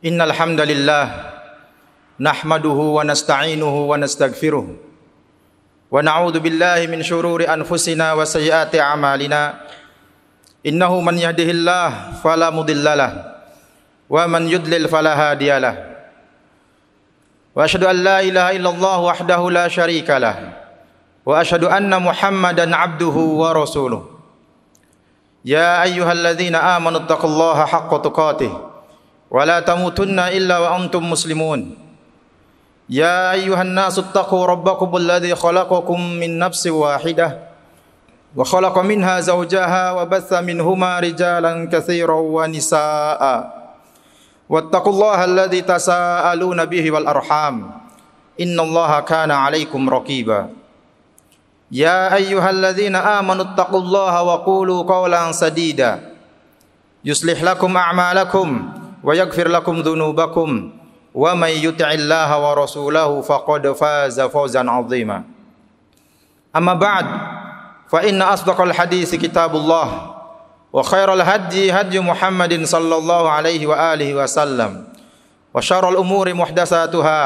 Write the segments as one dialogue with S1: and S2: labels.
S1: Innal hamdalillah nahmaduhu wa nasta'inuhu wa nastaghfiruh wa na'udzu billahi min shururi anfusina wa sayyiati a'malina. Innahu man yahdihillahu fala mudhillalah wa man yudlil fala hadiyalah. Wa asyhadu an la ilaha illallah wahdahu la syarikalah wa asyhadu anna Muhammadan 'abduhu wa rasuluh. Ya ayyuhalladzina amanu taqullaha haqqa tuqatih wa la tamutunna illa wa antum muslimun. Ya ayyuhan nasu taqu rabbakumul ladzi khalaqakum min nafsin wahidah wa khalaqa minha zawjaha wa batha minhuma rijalan katsiran wa nisaa'a. Wattaqullaha alladzi tasaaluna bihi wal arham. Innallaha kana 'alaikum raqiba. Ya ayyuhalladzina amanu taqullaha wa qulu qawlan sadida yuslih lakum a'malakum wa yaghfir lakum dhunubakum wa may yuti'illaha wa rasulahu faqad faza fawzan 'azima. Amma ba'd, fa inna asdaqal hadits kitabullah wa khairal hadyi hadyu Muhammadin sallallahu alaihi wa alihi wasallam wa syarrul umuri muhdatsatuha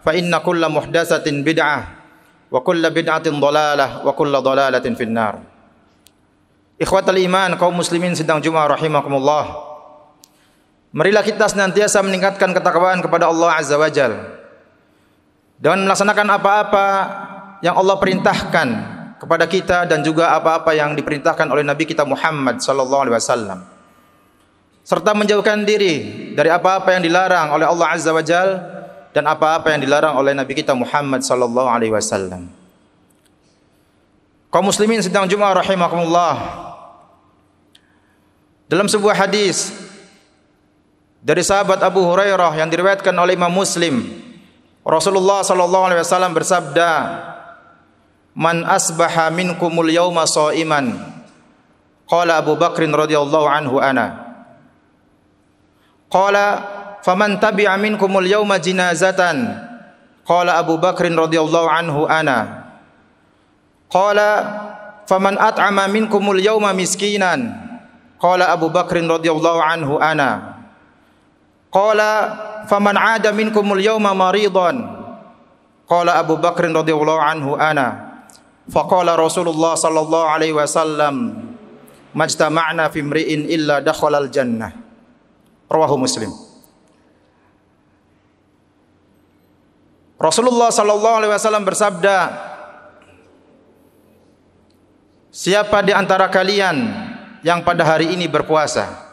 S1: fa inna kulla muhdatsatin bid'ah wa kulla bid'atin dhalalah wa kulla dhalalatin finnar. Ikhwatal iman, kaum muslimin sidang Jumat rahimakumullah. Marilah kita senantiasa meningkatkan ketakwaan kepada Allah Azza wa Jalla dengan melaksanakan apa-apa yang Allah perintahkan kepada kita dan juga apa-apa yang diperintahkan oleh Nabi kita Muhammad sallallahu alaihi wasallam, serta menjauhkan diri dari apa-apa yang dilarang oleh Allah Azza wa Jalla dan apa-apa yang dilarang oleh Nabi kita Muhammad sallallahu alaihi wasallam. Kaum muslimin sedang Jumat rahimakumullah, dalam sebuah hadis dari sahabat Abu Hurairah yang diriwayatkan oleh Imam Muslim, Rasulullah sallallahu alaihi wasallam bersabda, "Man asbaha minkumul yauma sha'iman." Qala Abu Bakr radhiyallahu anhu ana. Qala faman tabi'a minkumul yauma jinazatan. Qala Abu Bakr radhiyallahu anhu ana. Qala faman at'ama minkumul yauma miskinan. Qala Abu Bakr radhiyallahu anhu ana. Qala faman 'ada minkumul yawma maridan. Qala Abu Bakr radhiyallahu anhu ana. Faqala Rasulullah sallallahu alaihi wasallam, majtama'na fi imri'in illa dakhalal jannah. Rawahu Muslim. Rasulullah sallallahu alaihi wasallam bersabda, siapa di antara kalian yang pada hari ini berpuasa?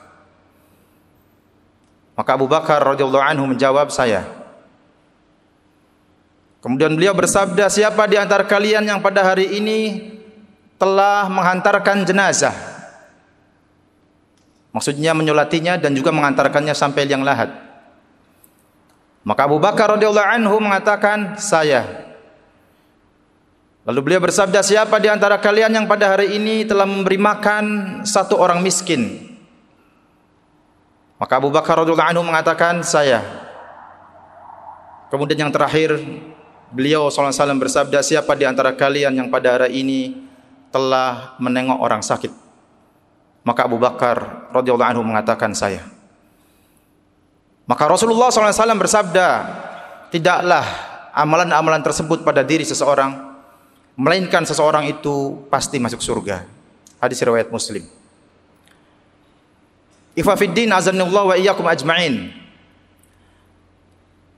S1: Maka Abu Bakar radhiyallahu anhu menjawab, saya. Kemudian beliau bersabda, siapa di antara kalian yang pada hari ini telah menghantarkan jenazah? Maksudnya menyolatinya dan juga mengantarkannya sampai liang lahat. Maka Abu Bakar radhiyallahu anhu mengatakan, saya. Lalu beliau bersabda, siapa di antara kalian yang pada hari ini telah memberi makan satu orang miskin? Maka Abu Bakar radhiyallahu anhu mengatakan, saya. Kemudian yang terakhir, beliau sallallahu alaihi wasallam bersabda, siapa di antara kalian yang pada hari ini telah menengok orang sakit? Maka Abu Bakar radhiyallahu anhu mengatakan, saya. Maka Rasulullah sallallahu alaihi wasallam bersabda, tidaklah amalan-amalan tersebut pada diri seseorang, melainkan seseorang itu pasti masuk surga. Hadis riwayat Muslim. Ikhwafiddin azanillahu wa iyyakum ajma'in.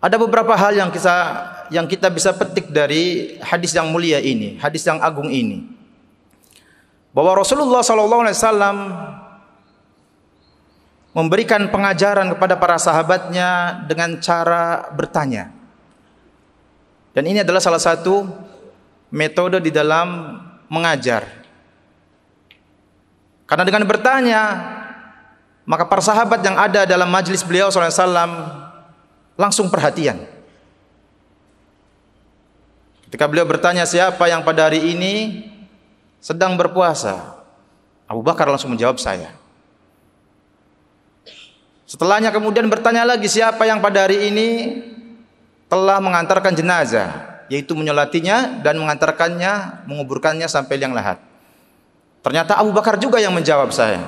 S1: Ada beberapa hal yang kita bisa petik dari hadis yang mulia ini, hadis yang agung ini. Bahwa Rasulullah sallallahu alaihi wasallam memberikan pengajaran kepada para sahabatnya dengan cara bertanya. Dan ini adalah salah satu metode di dalam mengajar. Karena dengan bertanya, maka para sahabat yang ada dalam majlis beliau sallallahu alaihi wasallam langsung perhatian. Ketika beliau bertanya siapa yang pada hari ini sedang berpuasa, Abu Bakar langsung menjawab, saya. Setelahnya kemudian bertanya lagi, siapa yang pada hari ini telah mengantarkan jenazah, yaitu menyolatinya dan mengantarkannya, menguburkannya sampai liang lahat. Ternyata Abu Bakar juga yang menjawab, saya.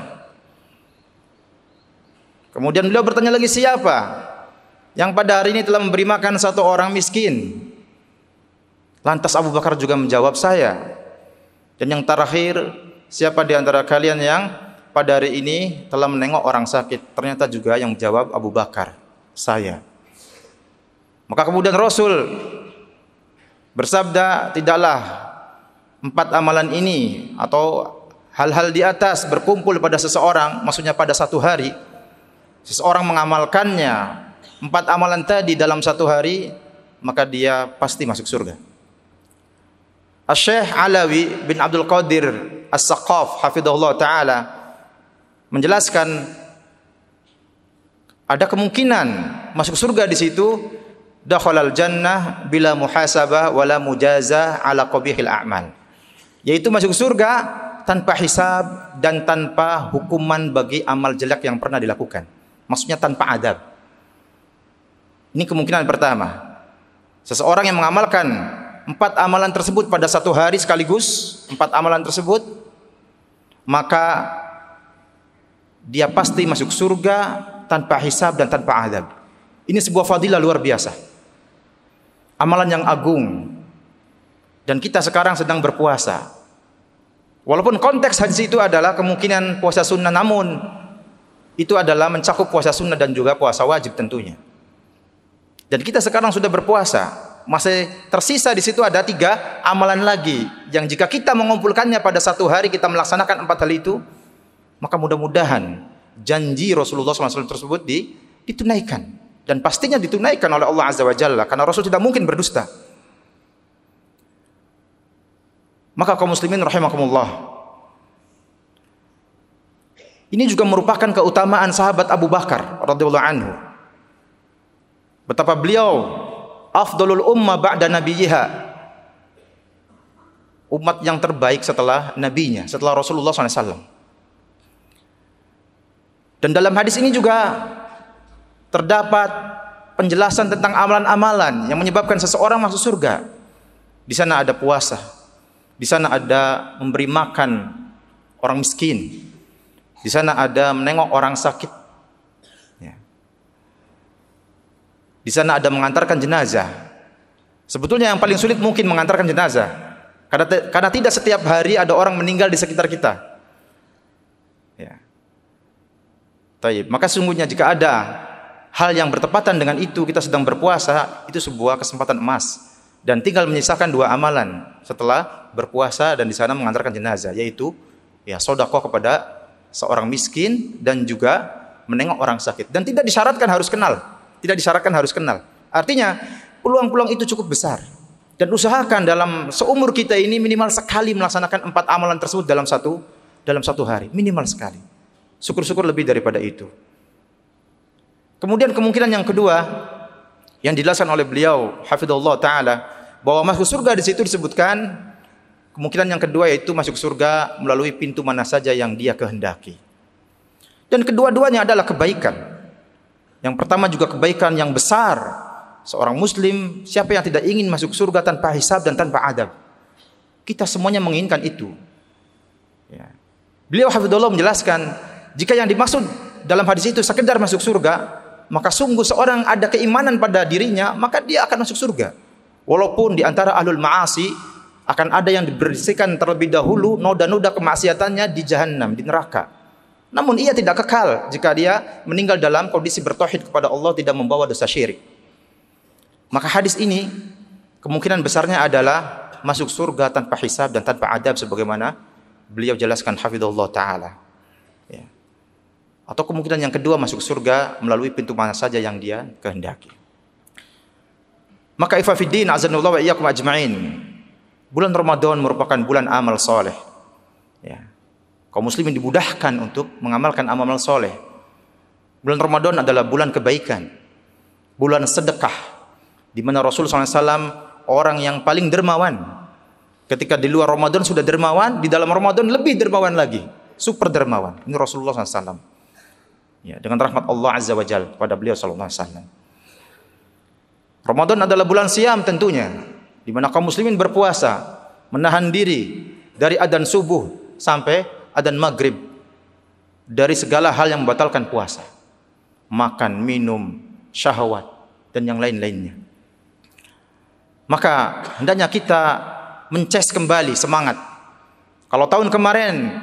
S1: Kemudian beliau bertanya lagi, siapa? yang pada hari ini telah memberi makan satu orang miskin. Lantas Abu Bakar juga menjawab, saya. Dan yang terakhir, siapa di antara kalian yang pada hari ini telah menengok orang sakit? Ternyata juga yang menjawab Abu Bakar, saya. Maka kemudian Rasul bersabda, tidaklah 4 amalan ini atau hal-hal di atas berkumpul pada seseorang, maksudnya pada satu hari, seseorang mengamalkannya 4 amalan tadi dalam satu hari, maka dia pasti masuk surga. Asy-Syaikh Alawi bin Abdul Qadir As-Saqaf hafizahullah taala menjelaskan ada kemungkinan masuk surga di situ, dakhalal jannah bila muhasabah wala mujazah ala qabihil a'mal, yaitu masuk surga tanpa hisab dan tanpa hukuman bagi amal jelek yang pernah dilakukan, maksudnya tanpa adab. Ini kemungkinan pertama. Seseorang yang mengamalkan 4 amalan tersebut pada satu hari sekaligus, 4 amalan tersebut, maka dia pasti masuk surga tanpa hisab dan tanpa adab. Ini sebuah fadilah luar biasa, amalan yang agung. Dan kita sekarang sedang berpuasa. Walaupun konteks hadis itu adalah kemungkinan puasa sunnah, namun itu adalah mencakup puasa sunnah dan juga puasa wajib tentunya. Dan kita sekarang sudah berpuasa, masih tersisa di situ ada 3 amalan lagi yang jika kita mengumpulkannya pada satu hari, kita melaksanakan 4 hal itu, maka mudah-mudahan janji Rasulullah SAW tersebut ditunaikan, dan pastinya ditunaikan oleh Allah Azza wa Jalla, karena Rasul tidak mungkin berdusta. Maka kaum muslimin rahimakumullah, ini juga merupakan keutamaan sahabat Abu Bakar radhiyallahu anhu, betapa beliau afdalul ummah ba'da nabiyha, umat yang terbaik setelah nabinya, setelah Rasulullah SAW. Dan dalam hadis ini juga terdapat penjelasan tentang amalan-amalan yang menyebabkan seseorang masuk surga. Di sana ada puasa, di sana ada memberi makan orang miskin, di sana ada menengok orang sakit, di sana ada mengantarkan jenazah. Sebetulnya yang paling sulit mungkin mengantarkan jenazah, karena tidak setiap hari ada orang meninggal di sekitar kita. Ya. Taib. Maka sungguhnya jika ada hal yang bertepatan dengan itu, kita sedang berpuasa, itu sebuah kesempatan emas. Dan tinggal menyisakan 2 amalan setelah berpuasa dan di sana mengantarkan jenazah, yaitu sedekah kepada seorang miskin dan juga menengok orang sakit. Dan tidak disyaratkan harus kenal. Tidak disyaratkan harus kenal. Artinya peluang-peluang itu cukup besar. Dan usahakan dalam seumur kita ini minimal sekali melaksanakan 4 amalan tersebut dalam satu hari. Minimal sekali. Syukur-syukur lebih daripada itu. Kemudian kemungkinan yang kedua yang dijelaskan oleh beliau hafizahullah taala, bahwa masuk surga di situ disebutkan kemungkinan yang kedua, yaitu masuk surga melalui pintu mana saja yang dia kehendaki. Dan kedua-duanya adalah kebaikan. Yang pertama juga kebaikan yang besar. Seorang muslim, siapa yang tidak ingin masuk surga tanpa hisab dan tanpa adab? Kita semuanya menginginkan itu. Ya. Beliau hafizahullah menjelaskan, jika yang dimaksud dalam hadis itu sekedar masuk surga, maka sungguh seorang ada keimanan pada dirinya, maka dia akan masuk surga. Walaupun di antara ahlul ma'asi akan ada yang dibersihkan terlebih dahulu noda-noda kemaksiatannya di jahanam, di neraka. Namun ia tidak kekal jika dia meninggal dalam kondisi bertauhid kepada Allah, tidak membawa dosa syirik. Maka hadis ini kemungkinan besarnya adalah masuk surga tanpa hisab dan tanpa adab, sebagaimana beliau jelaskan hafizahullah taala. Ya. Atau kemungkinan yang kedua, masuk surga melalui pintu mana saja yang dia kehendaki. Maka ikhwatiddin azanullah wa iyyakum ajma'in, bulan Ramadan merupakan bulan amal soleh. Ya. Kaum muslimin dimudahkan untuk mengamalkan amal soleh. Bulan Ramadan adalah bulan kebaikan, bulan sedekah, di mana Rasulullah SAW orang yang paling dermawan. Ketika di luar Ramadan sudah dermawan, di dalam Ramadan lebih dermawan lagi, super dermawan. Ini Rasulullah SAW. Ya, dengan rahmat Allah Azza wa Jalla pada beliau SAW. Ramadan adalah bulan siam tentunya, di mana kaum muslimin berpuasa, menahan diri dari adzan subuh sampai adzan maghrib, dari segala hal yang membatalkan puasa. Makan, minum, syahwat, dan yang lain-lainnya. Maka hendaknya kita mencas kembali semangat. Kalau tahun kemarin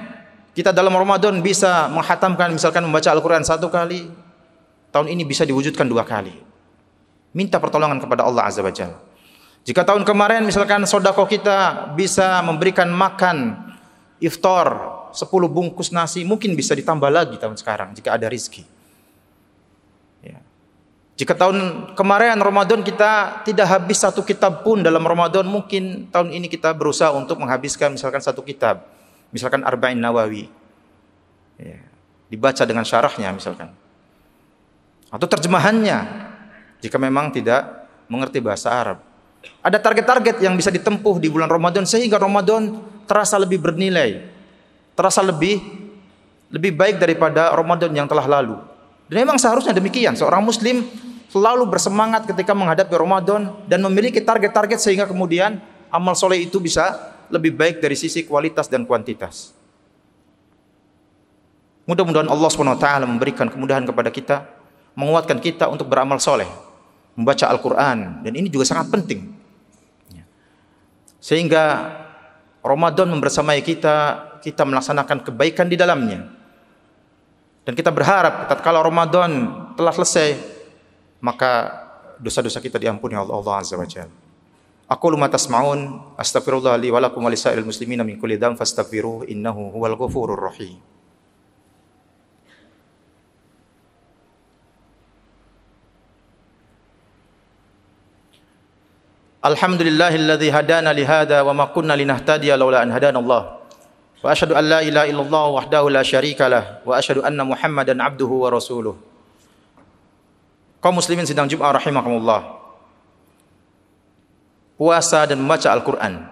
S1: kita dalam Ramadan bisa menghatamkan, misalkan membaca Al-Quran 1 kali, tahun ini bisa diwujudkan 2 kali. Minta pertolongan kepada Allah Azza wa Jalla. Jika tahun kemarin misalkan sedekah kita bisa memberikan makan iftar 10 bungkus nasi, mungkin bisa ditambah lagi tahun sekarang jika ada rezeki. Jika tahun kemarin Ramadan kita tidak habis 1 kitab pun dalam Ramadan, mungkin tahun ini kita berusaha untuk menghabiskan misalkan 1 kitab. Misalkan Arba'in Nawawi. Dibaca dengan syarahnya misalkan. Atau terjemahannya, jika memang tidak mengerti bahasa Arab. Ada target-target yang bisa ditempuh di bulan Ramadan, sehingga Ramadan terasa lebih bernilai. Terasa lebih baik daripada Ramadan yang telah lalu. Dan memang seharusnya demikian. Seorang muslim selalu bersemangat ketika menghadapi Ramadan dan memiliki target-target sehingga kemudian amal soleh itu bisa lebih baik dari sisi kualitas dan kuantitas. Mudah-mudahan Allah SWT memberikan kemudahan kepada kita, menguatkan kita untuk beramal soleh, membaca Al-Quran, dan ini juga sangat penting. Sehingga Ramadan membersamai kita melaksanakan kebaikan di dalamnya. Dan kita berharap tatkala Ramadan telah selesai, maka dosa-dosa kita diampuni oleh Allah Azza wa Jalla. Aqulu ma tasma'un, astaghfirullah li wa lakum wa lisairil muslimina min kulli dhanbin fastaghfiruhu innahu huwal ghafurur rahim. Alhamdulillahilladzi hadana li hadza wa ma kunna linahtadiya laula an hadana Allah. Wa asyhadu an la ilaha illallah wahdahu la syarikalah wa asyhadu anna Muhammadan abduhu wa rasuluh. Kaum muslimin sidang Jumat rahimakumullah. Puasa dan membaca Al-Quran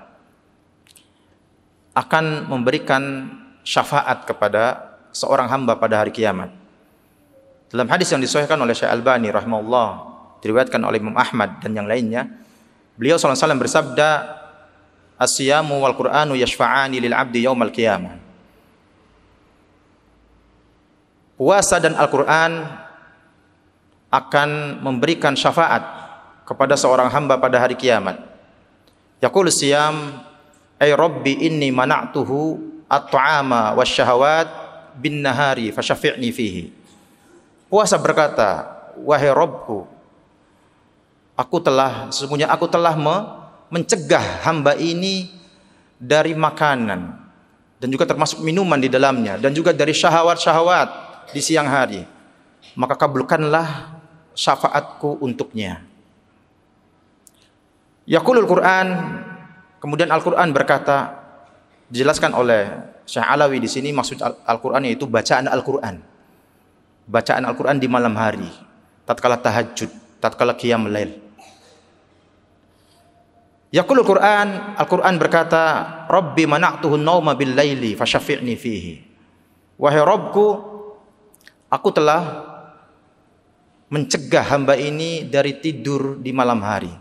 S1: akan memberikan syafaat kepada seorang hamba pada hari kiamat. Dalam hadis yang disahihkan oleh Syekh Albani rahimahullah, diriwayatkan oleh Imam Ahmad dan yang lainnya, beliau sallallahu alaihi wasallam bersabda, "As-siyamu wal Qur'anu yashfa'ani lil 'abdi yaumal qiyamah." Puasa dan Al-Qur'an akan memberikan syafaat kepada seorang hamba pada hari kiamat. Yaqulu siyam, ay rabbi inni mana'tuhu at-ta'ama wasyahawat bin nahari fasyafi'ni fihi. Puasa berkata, wahai Rabbku, sesungguhnya aku telah mencegah hamba ini dari makanan dan juga termasuk minuman di dalamnya dan juga dari syahwat-syahwat di siang hari. Maka kabulkanlah syafaatku untuknya. Yaqulul Quran, kemudian Al-Quran berkata, dijelaskan oleh Syekh Alawi di sini, maksud Al-Quran yaitu bacaan Al-Quran. Bacaan Al-Quran di malam hari, tatkala tahajud, tatkala qiyamul lail. Yaqulul Quran, Al-Quran berkata, Rabbi mana'tuhu an-nauma bil laili fasyafi'ni fihi. Wahai Rabbku, aku telah mencegah hamba ini dari tidur di malam hari.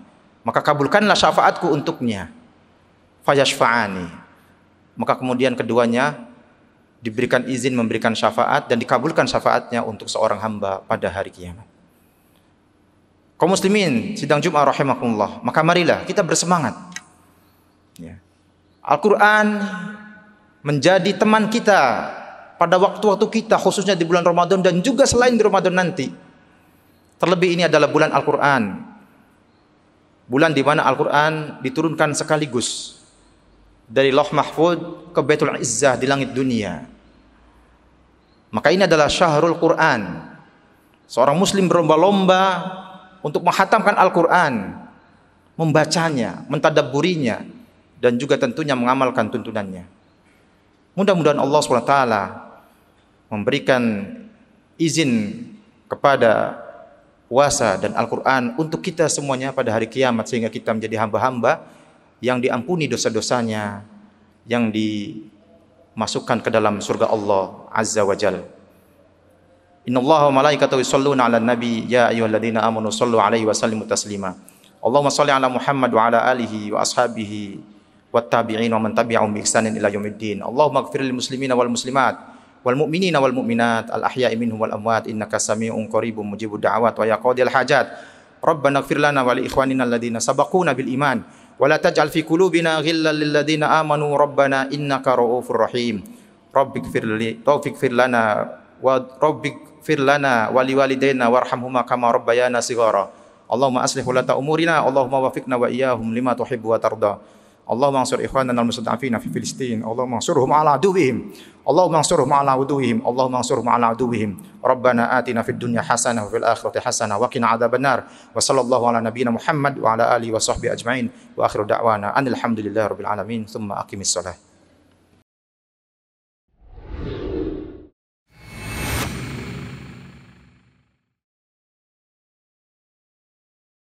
S1: Maka kabulkanlah syafaatku untuknya. Fayashfa'ani. Maka kemudian keduanya diberikan izin memberikan syafaat dan dikabulkan syafaatnya untuk seorang hamba pada hari kiamat. Kaum muslimin sidang Jumat rahimakumullah, maka marilah kita bersemangat. Al-Quran menjadi teman kita pada waktu-waktu kita, khususnya di bulan Ramadan dan juga selain di Ramadan nanti. Terlebih ini adalah bulan Al-Quran. Bulan di mana Al-Quran diturunkan sekaligus dari Lauh Mahfud ke Baitul Izzah di langit dunia. Maka ini adalah syahrul Quran. Seorang muslim berlomba-lomba untuk menghatamkan Al-Quran, membacanya, mentadabburinya, dan juga tentunya mengamalkan tuntunannya. Mudah-mudahan Allah SWT memberikan izin kepada puasa dan Al-Quran untuk kita semuanya pada hari kiamat, sehingga kita menjadi hamba-hamba yang diampuni dosa-dosanya, yang dimasukkan ke dalam surga Allah Azza wa Jalla. Innallaha wa malaikatahu yusholluna 'alan nabi ya ayyuhalladzina amanu shallu 'alaihi wa sallimu taslima. Allahumma shalli 'ala Muhammad wa 'ala alihi wa ashabihi wat tabi'in wa man tabi'ahum bi ihsanin ila yaumiddin. Allahumma ighfir lil muslimina wal muslimat wal mu'minina wal mu'minat al ahya'i minhum wal amwat innaka samii'un qaribun mujibud da'awat wa ya qadil hajat Rabbana ighfir lana wa li ikhwanina alladziina sabaquna bil iman wa la taj'al fi qulubina ghillan lil ladziina amanu rabbana innaka ra'ufur rahim. Rabbighfir lana wa liwalidayna warhamhuma kama rabbayana shighara. Allahumma aslih ulata umurina, Allahumma wafiqna wa iyyahum lima tuhibbu wa tarda. Allahumma ansur ikhwanana al-mustad'afina fi Filistin, Allahumma ansurhum ala aduwwihim, Allahumma ansurhum ala aduwwihim, Allahumma ansurhum ala aduwwihim. Rabbana atina fid dunya hasanah wa fil akhirati hasanah wa qina adzabannar. Wa sallallahu ala nabiyyina Muhammad wa ala alihi wa sahbihi ajmain. Wa akhiru da'wana anil hamdulillahi rabbil alamin. Tsumma aqimis shalah.